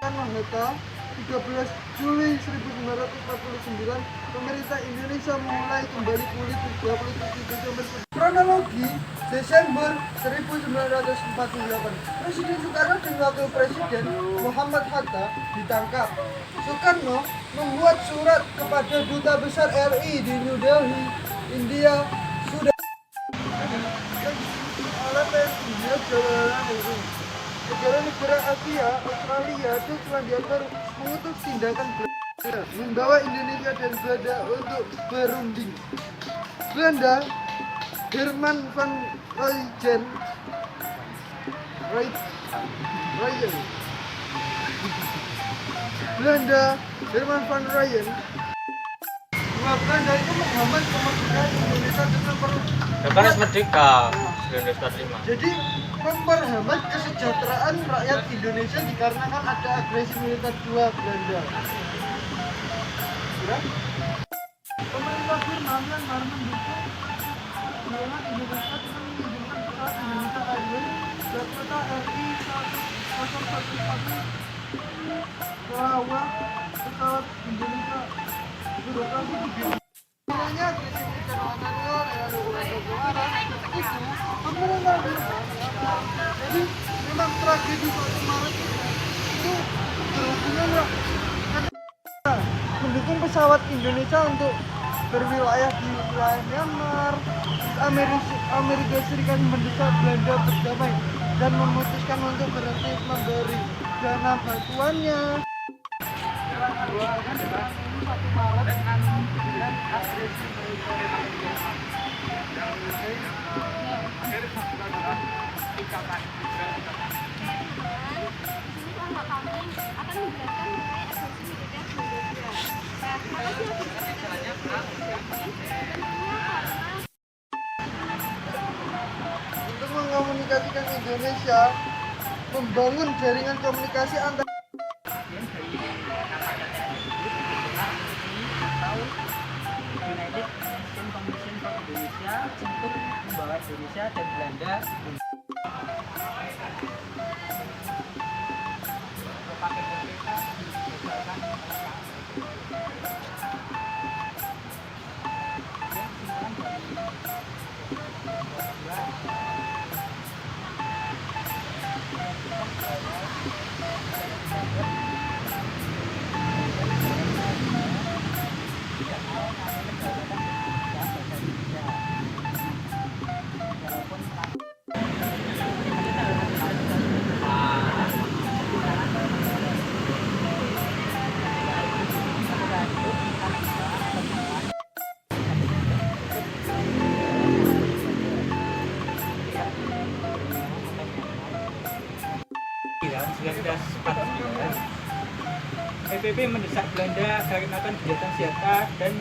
Soekarno-Hatta, 13 Juli 1949, pemerintah Indonesia memulai kembali pulih 30 Desember. Kronologi Desember 1948, Presiden Soekarno dan Wakil Presiden Muhammad Hatta ditangkap. Soekarno membuat surat kepada Duta Besar RI di New Delhi, India, sudah negara Asia, Australia, dan Selandia Baru mengutuk tindakan Belanda membawa Indonesia dan Belanda untuk berunding. Belanda, Herman van Rooyen, Belanda, Herman van Rooyen, Belanda itu menghambat kemerdekaan Indonesia dengan Kapan merdeka 1945. Jadi memperhambat kesejahteraan rakyat Indonesia dikarenakan ada agresi militer dua Belanda. Ya? Pemerintah Birman mendukung penerbangan Indonesia dengan mengizinkan pesawat Indonesia Airways dan kota RI 1011 bahwa pesawat Indonesia beroperasi di Birman. Sebenarnya agresi militer nasional yang itu pemerintah Birman. Jadi memang tragedi 1 Maret itu berhubungan mendukung pesawat Indonesia untuk berwilayah di wilayah Myanmar. Amerika Serikat mendesak Belanda berdamai dan memutuskan untuk berhenti memberi dana bantuannya. 1 Maret dengan agresi untuk mengkomunikasikan Indonesia, membangun jaringan komunikasi antar United Nation Commission for Indonesia untuk membawa Indonesia dan Belanda PBB mendesak Belanda agar melakukan kegiatan senjata dan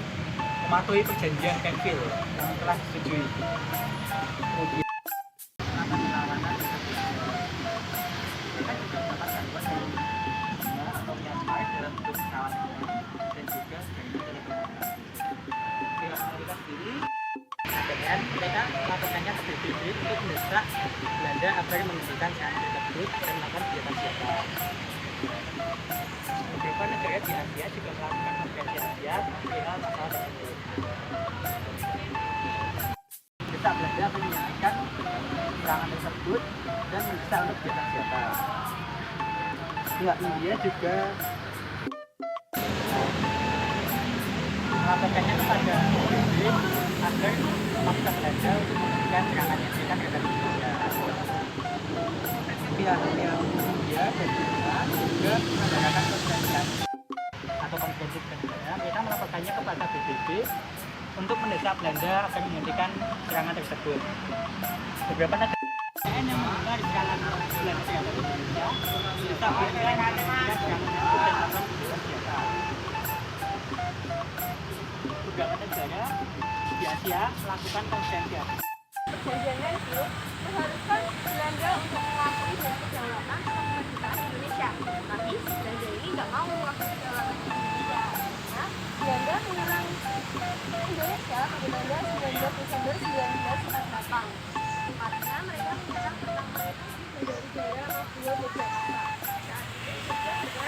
mematuhi perjanjian Canfield yang telah disetujui. Kemudian mereka melakukannya ke PBB untuk mendesak Belanda agar menghentikan serangan tersebut dan melakukan kegiatan senjata. Beberapa negara di Asia juga melakukan operasi Asia perihal masalah tersebut. Mendesak Belanda akan menghentikan serangan tersebut dan mendesak untuk kegiatan senjata. Pihak India juga melaporkannya kepada PBB agar memaksa Belanda untuk menghentikan serangan yang dilakukan terhadap Indonesia. Pihak India dan China juga mengadakan konferensi atau konferensi negara. Mereka melaporkannya kepada PBB untuk mendesak Belanda agar menghentikan serangan tersebut. Beberapa negara yang mendengar serangan Belanda terhadap Indonesia mendesak Belanda menghentikan serangan tersebut dan melakukan kegiatan senjata. Beberapa negara di Asia melakukan konferensi. Perjanjian itu mengharuskan Belanda untuk mengakui hak kedaulatan atau kemerdekaan Indonesia. Tapi Belanda ini nggak mau mengakui kedaulatan Indonesia. Nah, Belanda menyerang Indonesia pada tanggal 19 Desember 1948 karena mereka menyerang pertama itu di Bandar Udara Mabua Yogyakarta. Saat itu juga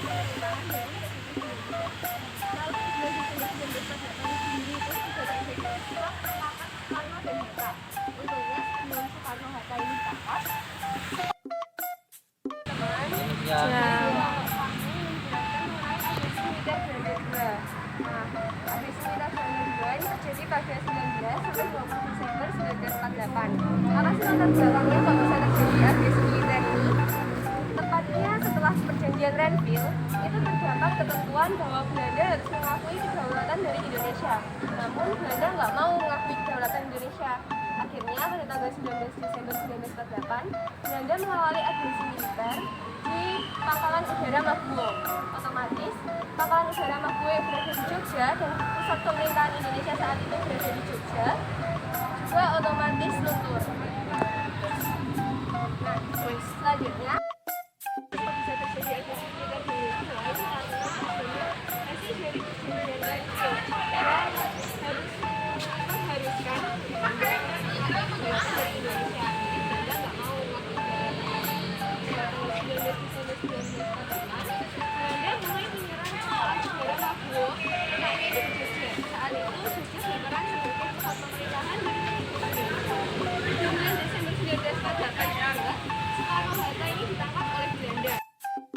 pemerintahan dari Republik Indonesia. Lalu di 1919 sendiri itu sudah terjadi surat sepakat Soekarno dan Hatta. Untungnya sebelum Soekarno Hatta ini ditangkap, terjadi pada 19 sampai 20 Desember 1948. Atas latar belakangnya kok bisa terjadi agresi militer ini? Tepatnya setelah perjanjian Renville, itu terdapat ketentuan bahwa Belanda harus mengakui kedaulatan dari Indonesia. Namun Belanda nggak mau mengakui kedaulatan Indonesia. Akhirnya pada tanggal 19 Desember 1948, Belanda mengawali agresi militer di Pangkalan Udara Maguwo. Otomatis, Pangkalan Udara Maguwo yang berada di Jogja dan pusat pemerintahan Indonesia saat itu berada di Jogja juga otomatis luntur. Nah, selanjutnya bisa terjadi agresi militer di Indonesia itu karena adanya agresi dari perjanjian Renville yang mengharuskan Belanda kedaulatan dari Indonesia. Jadi Belanda nggak mau mengakui kedaulatan 19 Desember 1948. Belanda mulai menyerang Pangkalan Udara Maguwo, letaknya di Jogja. Saat itu Jogja berperan sebagai pusat pemerintahan dari Indonesia. Di bulan Desember 1948 juga, Soekarno-Hatta ini ditangkap oleh Belanda.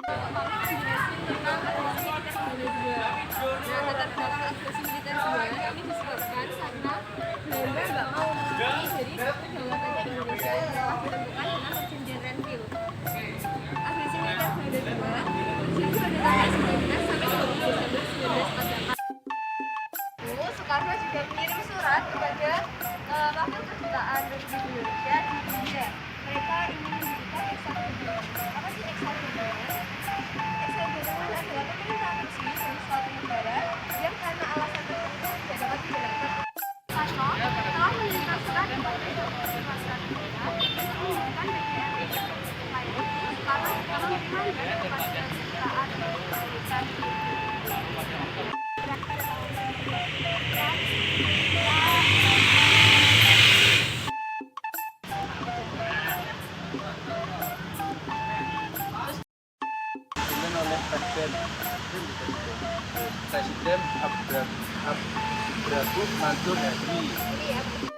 Pangkalan agresi tentang agresi militer Belanda II. Nah, latar belakang agresi militer II ini disebabkan karena Belanda nggak mau mengakui dari kedaulatannya Indonesia yang telah ditentukan dengan perjanjian Renville. Agresi militer Belanda II terjadi pada tanggal 19 sampai 20 Desember 1948. Soekarno juga mengirim surat kepada wakil kedutaan Republik Indonesia di India. Mereka ingin mendirikan eksademon. Apa sih eksademon? Eksademon adalah pemerintahan resmi dari suatu negara yang karena alasan tertentu tidak dapat dijalankan. Soekarno telah mengirimkan surat kepada perwakilan negara untuk mendirikan PGRI. Selain itu, Soekarno juga memanggil kepada kedutaan Amerika di India. oleh Presiden Abraham Mansur Hadi.